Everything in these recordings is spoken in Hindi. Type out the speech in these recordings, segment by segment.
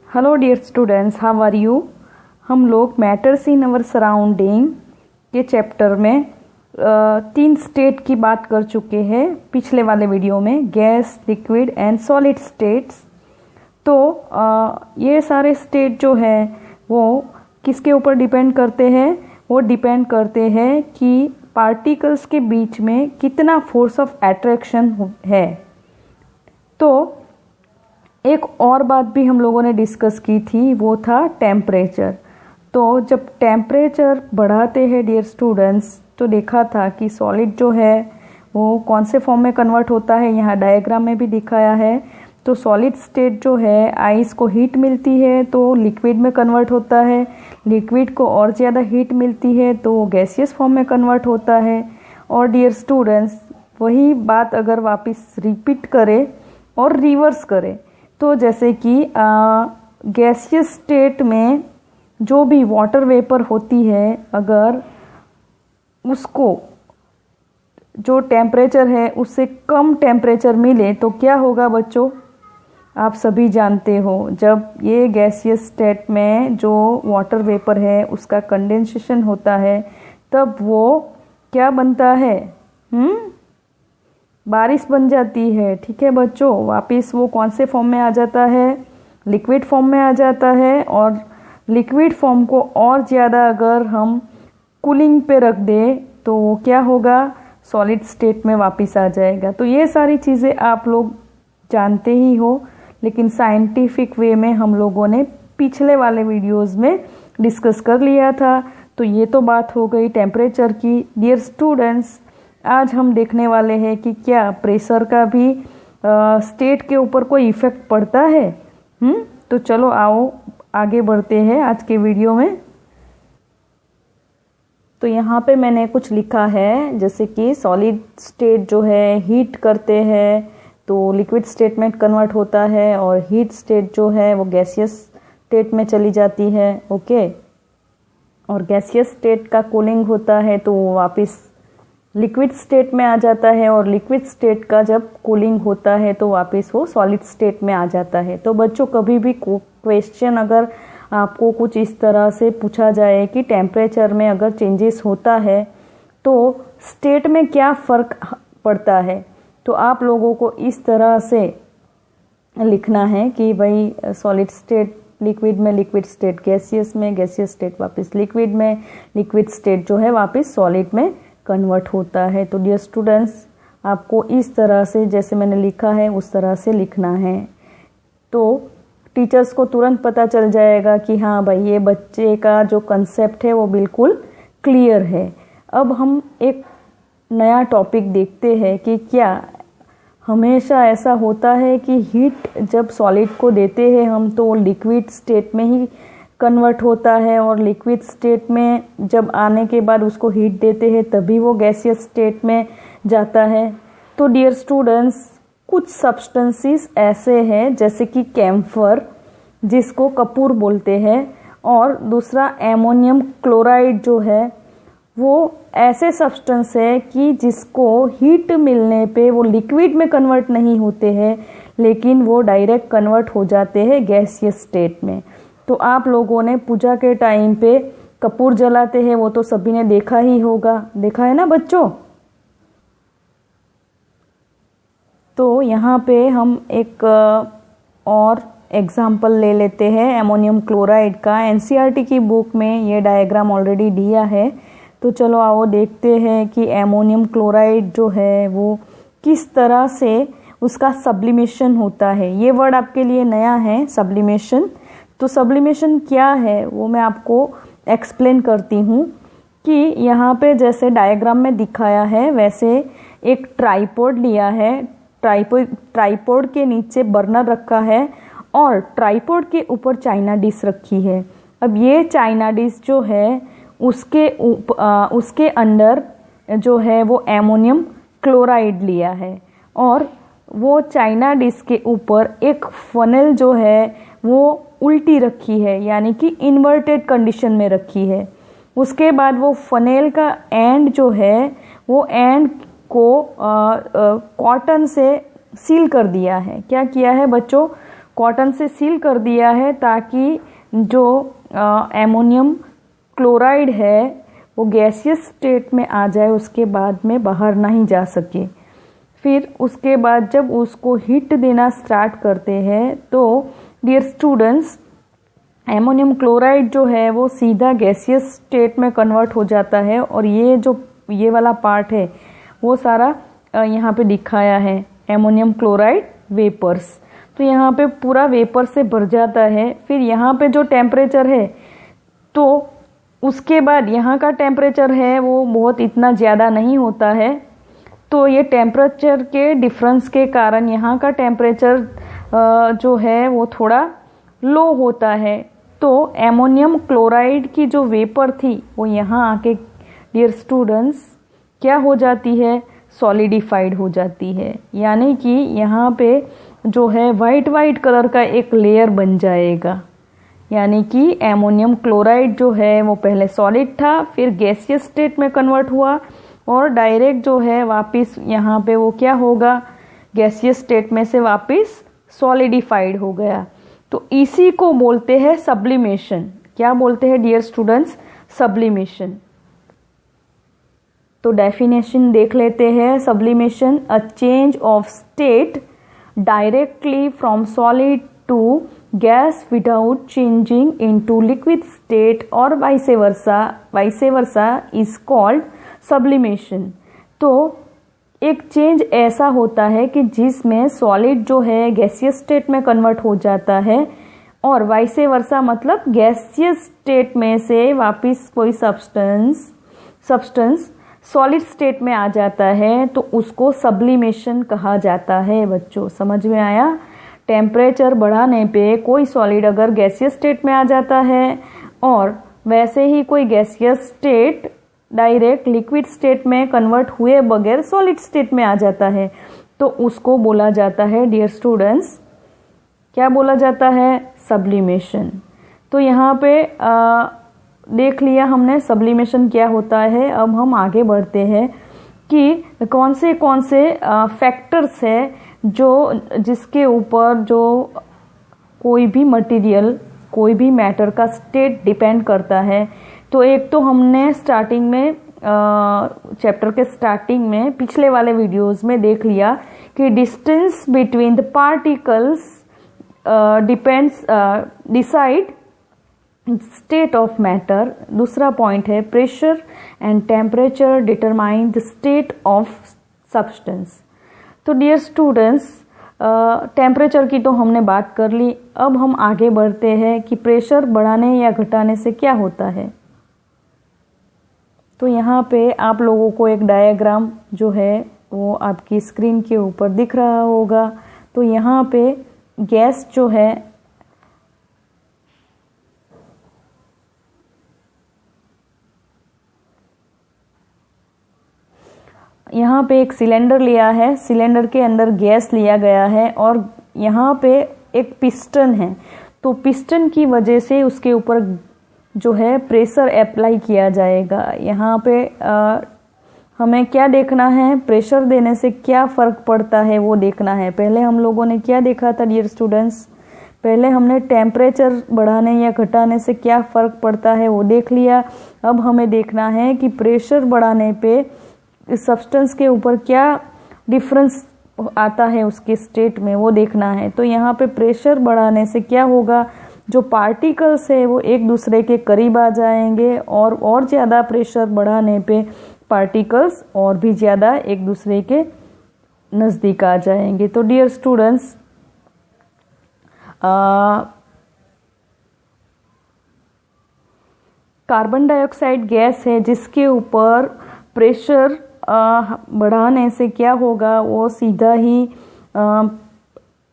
Hello dear students, how are you. हम लोग मैटर्स इन अवर सराउंडिंग के चैप्टर में 3 स्टेट की बात कर चुके हैं पिछले वाले वीडियो में, gas, liquid and solid states. तो ये सारे स्टेट जो है वो किसके ऊपर डिपेंड करते हैं? वो डिपेंड करते हैं कि पार्टिकल्स के बीच में कितना फोर्स ऑफ अट्रैक्शन है। तो एक और बात भी हम लोगों ने डिस्कस की थी, वो था टेम्परेचर। तो जब टेम्परेचर बढ़ाते हैं डियर स्टूडेंट्स, तो देखा था कि सॉलिड जो है वो कौन से फॉर्म में कन्वर्ट होता है, यहाँ डायग्राम में भी दिखाया है। तो सॉलिड स्टेट जो है, आइस को हीट मिलती है तो लिक्विड में कन्वर्ट होता है, लिक्विड को और ज़्यादा हीट मिलती है तो गैसियस फॉर्म में कन्वर्ट होता है। और डियर स्टूडेंट्स, वही बात अगर वापस रिपीट करें और रिवर्स करें, तो जैसे कि गैसियस स्टेट में जो भी वाटर वेपर होती है, अगर उसको जो टेम्परेचर है उससे कम टेम्परेचर मिले तो क्या होगा बच्चों? आप सभी जानते हो, जब ये गैसियस स्टेट में जो वाटर वेपर है उसका कंडेंसेशन होता है तब वो क्या बनता है? बारिश बन जाती है। ठीक है बच्चों, वापस वो कौन से फॉर्म में आ जाता है? लिक्विड फॉर्म में आ जाता है। और लिक्विड फॉर्म को और ज़्यादा अगर हम कूलिंग पे रख दें तो वो क्या होगा? सॉलिड स्टेट में वापस आ जाएगा। तो ये सारी चीज़ें आप लोग जानते ही हो, लेकिन साइंटिफिक वे में हम लोगों ने पिछले वाले वीडियोस में डिस्कस कर लिया था। तो ये तो बात हो गई टेम्परेचर की। डियर स्टूडेंट्स, आज हम देखने वाले हैं कि क्या प्रेशर का भी स्टेट के ऊपर कोई इफेक्ट पड़ता है। तो चलो आओ आगे बढ़ते हैं आज के वीडियो में। तो यहाँ पे मैंने कुछ लिखा है, जैसे कि सॉलिड स्टेट जो है हीट करते हैं तो लिक्विड स्टेट में कन्वर्ट होता है, और हीट स्टेट जो है वो गैसियस स्टेट में चली जाती है। ओके, और गैसियस स्टेट का कूलिंग होता है तो वापस लिक्विड स्टेट में आ जाता है, और लिक्विड स्टेट का जब कूलिंग होता है तो वापस वो सॉलिड स्टेट में आ जाता है। तो बच्चों, कभी भी क्वेश्चन अगर आपको कुछ इस तरह से पूछा जाए कि टेम्परेचर में अगर चेंजेस होता है तो स्टेट में क्या फ़र्क पड़ता है, तो आप लोगों को इस तरह से लिखना है कि भाई सॉलिड स्टेट लिक्विड में, लिक्विड स्टेट गैसियस में, गैसियस स्टेट वापस लिक्विड में, लिक्विड स्टेट जो है वापस सॉलिड में कन्वर्ट होता है। तो डियर स्टूडेंट्स, आपको इस तरह से जैसे मैंने लिखा है उस तरह से लिखना है, तो टीचर्स को तुरंत पता चल जाएगा कि हाँ भाई, ये बच्चे का जो कंसेप्ट है वो बिल्कुल क्लियर है। अब हम एक नया टॉपिक देखते हैं कि क्या हमेशा ऐसा होता है कि हीट जब सॉलिड को देते हैं हम तो लिक्विड स्टेट में ही कन्वर्ट होता है, और लिक्विड स्टेट में जब आने के बाद उसको हीट देते हैं तभी वो गैसियस स्टेट में जाता है। तो डियर स्टूडेंट्स, कुछ सब्सटेंसेस ऐसे हैं जैसे कि कैम्फर, जिसको कपूर बोलते हैं, और दूसरा एमोनियम क्लोराइड जो है वो ऐसे सब्सटेंस है कि जिसको हीट मिलने पे वो लिक्विड में कन्वर्ट नहीं होते हैं, लेकिन वो डायरेक्ट कन्वर्ट हो जाते हैं गैसियस स्टेट में। तो आप लोगों ने पूजा के टाइम पे कपूर जलाते हैं, वो तो सभी ने देखा ही होगा, देखा है ना बच्चों। तो यहाँ पे हम एक और एग्जाम्पल ले लेते हैं एमोनियम क्लोराइड का। एनसीईआरटी की बुक में ये डायग्राम ऑलरेडी दिया है, तो चलो आओ देखते हैं कि एमोनियम क्लोराइड जो है वो किस तरह से उसका सब्लिमेशन होता है। ये वर्ड आपके लिए नया है, सब्लिमेशन। तो सब्लिमेशन क्या है वो मैं आपको एक्सप्लेन करती हूँ कि यहाँ पे जैसे डायग्राम में दिखाया है वैसे एक ट्राइपॉड लिया है, ट्राइपॉड के नीचे बर्नर रखा है, और ट्राइपॉड के ऊपर चाइना डिश रखी है। अब ये चाइना डिश जो है उसके अंदर जो है वो एमोनियम क्लोराइड लिया है, और वो चाइना डिश के ऊपर एक फनेल जो है वो उल्टी रखी है, यानी कि इन्वर्टेड कंडीशन में रखी है। उसके बाद वो फनेल का एंड जो है वो एंड को कॉटन से सील कर दिया है। क्या किया है बच्चों? कॉटन से सील कर दिया है ताकि जो एमोनियम क्लोराइड है वो गैसियस स्टेट में आ जाए, उसके बाद में बाहर नहीं जा सके। फिर उसके बाद जब उसको हीट देना स्टार्ट करते हैं तो डियर स्टूडेंट्स, एमोनियम क्लोराइड जो है वो सीधा गैसियस स्टेट में कन्वर्ट हो जाता है। और ये वाला पार्ट है वो सारा यहाँ पे दिखाया है, एमोनियम क्लोराइड वेपर्स। तो यहाँ पे पूरा वेपर से भर जाता है। फिर यहाँ पे जो टेम्परेचर है, तो उसके बाद यहाँ का टेम्परेचर है वो बहुत इतना ज़्यादा नहीं होता है। तो ये टेम्परेचर के डिफरेंस के कारण यहाँ का टेम्परेचर जो है वो थोड़ा लो होता है। तो एमोनियम क्लोराइड की जो वेपर थी वो यहाँ आके डियर स्टूडेंट्स क्या हो जाती है, सॉलिडिफाइड हो जाती है। यानी कि यहाँ पे जो है वाइट कलर का एक लेयर बन जाएगा। यानी कि एमोनियम क्लोराइड जो है वो पहले सॉलिड था, फिर गैसियस स्टेट में कन्वर्ट हुआ और डायरेक्ट जो है वापस यहाँ पे वो क्या होगा, गैसियस स्टेट में से वापस सॉलिडिफाइड हो गया। तो इसी को बोलते हैं सब्लिमेशन। क्या बोलते हैं डियर स्टूडेंट्स, सब्लिमेशन। तो डेफिनेशन देख लेते हैं। Sublimation, a change of state directly from solid to gas without changing into liquid state और vice versa is called sublimation. तो एक चेंज ऐसा होता है कि जिसमें सॉलिड जो है गैसियस स्टेट में कन्वर्ट हो जाता है और वाइस वर्सा मतलब गैसियस स्टेट में से वापस कोई सब्सटेंस सॉलिड स्टेट में आ जाता है, तो उसको सब्लिमेशन कहा जाता है। बच्चों समझ में आया? टेम्परेचर बढ़ाने पे कोई सॉलिड अगर गैसियस स्टेट में आ जाता है और वैसे ही कोई gaseous state direct liquid state में कन्वर्ट हुए बगैर सॉलिड स्टेट में आ जाता है, तो उसको बोला जाता है डियर स्टूडेंट्स, क्या बोला जाता है, सब्लिमेशन। तो यहाँ पे देख लिया हमने सब्लिमेशन क्या होता है। अब हम आगे बढ़ते हैं कि कौन से फैक्टर्स है जिसके ऊपर जो कोई भी मटेरियल, कोई भी मैटर का स्टेट डिपेंड करता है। तो एक तो हमने स्टार्टिंग में चैप्टर के स्टार्टिंग में पिछले वाले वीडियोस में देख लिया कि distance between the particles decide state of matter. दूसरा पॉइंट है pressure and temperature determine the state of substance. तो डियर स्टूडेंट्स, टेम्परेचर की तो हमने बात कर ली। अब हम आगे बढ़ते हैं कि प्रेशर बढ़ाने या घटाने से क्या होता है। तो यहाँ पे आप लोगों को एक डायग्राम जो है वो आपकी स्क्रीन के ऊपर दिख रहा होगा। तो यहाँ पे गैस जो है यहाँ पे एक सिलेंडर लिया है, सिलेंडर के अंदर गैस लिया गया है और यहाँ पे एक पिस्टन है। तो पिस्टन की वजह से उसके ऊपर जो है प्रेशर अप्लाई किया जाएगा। यहाँ पे हमें क्या देखना है, प्रेशर देने से क्या फ़र्क पड़ता है वो देखना है। पहले हम लोगों ने क्या देखा था डियर स्टूडेंट्स, पहले हमने टेम्परेचर बढ़ाने या घटाने से क्या फ़र्क पड़ता है वो देख लिया। अब हमें देखना है कि प्रेशर बढ़ाने पे इस सब्सटेंस के ऊपर क्या डिफरेंस आता है उसके स्टेट में, वो देखना है। तो यहाँ पे प्रेशर बढ़ाने से क्या होगा, जो पार्टिकल्स है वो एक दूसरे के करीब आ जाएंगे और ज़्यादा प्रेशर बढ़ाने पे पार्टिकल्स और भी ज़्यादा एक दूसरे के नज़दीक आ जाएंगे। तो dear students, carbon dioxide gas है जिसके ऊपर प्रेशर बढ़ाने से क्या होगा, वो सीधा ही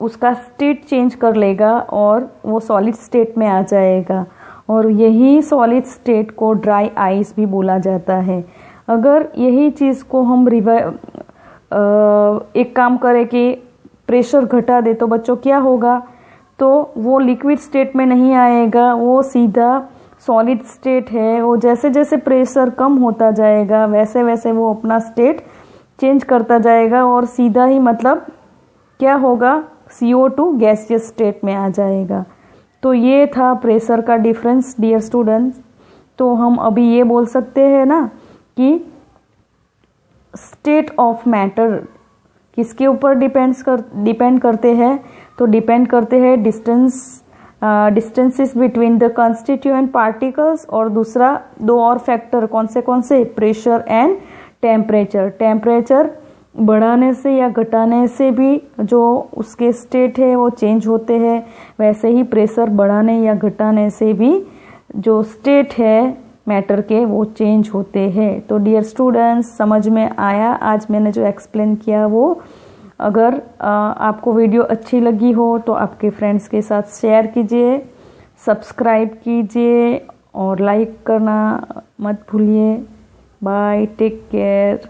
उसका स्टेट चेंज कर लेगा और वो सॉलिड स्टेट में आ जाएगा। और यही सॉलिड स्टेट को ड्राई आइस भी बोला जाता है। अगर यही चीज़ को हम एक काम करें कि प्रेशर घटा दे तो बच्चों क्या होगा, तो वो लिक्विड स्टेट में नहीं आएगा, वो सीधा सॉलिड स्टेट है। वो जैसे जैसे प्रेशर कम होता जाएगा वैसे वैसे वो अपना स्टेट चेंज करता जाएगा और सीधा ही मतलब क्या होगा, CO2 गैसियस स्टेट में आ जाएगा। तो ये था प्रेशर का डिफरेंस डियर स्टूडेंट्स। तो हम अभी ये बोल सकते हैं ना कि स्टेट ऑफ मैटर किसके ऊपर डिपेंड करते हैं, तो डिपेंड करते हैं distances between the constituent particles, और दूसरा दो और फैक्टर कौन से, प्रेशर एंड टेम्परेचर। टेम्परेचर बढ़ाने से या घटाने से भी जो उसके स्टेट है वो चेंज होते हैं, वैसे ही प्रेशर बढ़ाने या घटाने से भी जो स्टेट है मैटर के वो चेंज होते हैं। तो डियर स्टूडेंट्स, समझ में आया आज मैंने जो एक्सप्लेन किया वो? अगर आपको वीडियो अच्छी लगी हो तो आपके फ्रेंड्स के साथ शेयर कीजिए, सब्सक्राइब कीजिए और लाइक करना मत भूलिए। Bye, take care.